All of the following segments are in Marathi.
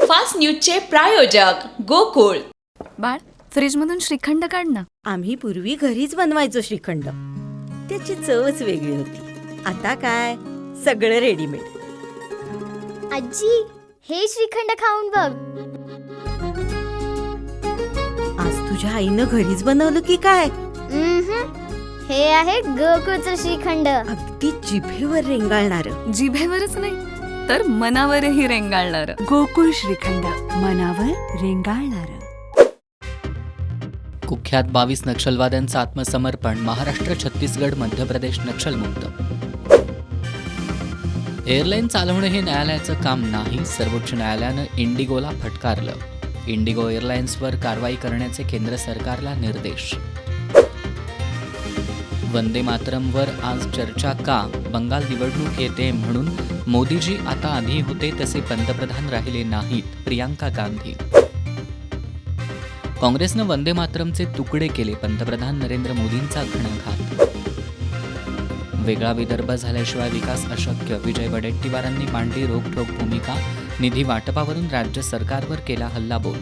फास्ट न्यूजचे प्रायोजक गोकुळ. बाळ, फ्रीजमधून श्रीखंड काढ ना. आम्ही पूर्वी घरीच बनवायचो श्रीखंड. त्याची चवच वेगळी होती. आता काय सगळं रेडीमेड. आजी, हे श्रीखंड खाऊन बघ. आज तुझ्या आईनं घरीच बनवलं की काय? हे आहे गोकुळचं श्रीखंड. अगदी जिभेवर रेंगाळणार. जिभेवरच नाही तर मनावरही रेंगाळणार. गोकुळ श्रीखंड, मनावर रेंगाळणार. कुख्यात 22 नक्षलवाद्यांचं आत्मसमर्पण. महाराष्ट्र, छत्तीसगड, मध्य प्रदेश नक्षलमुक्त. एअरलाईन चालवणं हे न्यायालयाचं काम नाही. सर्वोच्च न्यायालयानं इंडिगोला फटकारलं. इंडिगो एअरलाईन्सवर कारवाई करण्याचे केंद्र सरकारला निर्देश. वंदे मातरमवर आज चर्चा का? बंगाल निवडणूक येते म्हणून मोदीजी आता आधी होते तसे पंतप्रधान राहिले नाहीत. प्रियांका गांधी. काँग्रेसनं वंदे मातरमचे तुकडे केले. पंतप्रधान नरेंद्र मोदींचा घणाघात. वेगळा विदर्भ झाल्याशिवाय विकास अशक्य. विजय वडेट्टीवारांनी मांडली रोखठोक भूमिका. निधी वाटपावरून राज्य सरकारवर केला हल्लाबोल.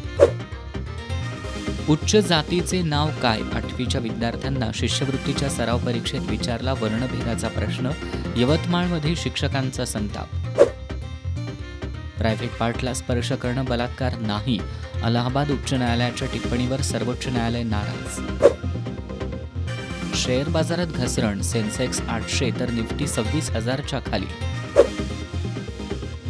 उच्च जातीचे नाव काय? 8वीच्या विद्यार्थ्यांना शिष्यवृत्तीच्या सराव परीक्षेत विचारला वर्णभेदाचा प्रश्न. यवतमाळमध्ये शिक्षकांचा संताप. प्रायव्हेट पार्टला स्पर्श करणं बलात्कार नाही. अलाहाबाद उच्च न्यायालयाच्या टिप्पणीवर सर्वोच्च न्यायालय नाराज. शेअर बाजारात घसरण. सेन्सेक्स 800 तर निफ्टी 26,000च्या खाली.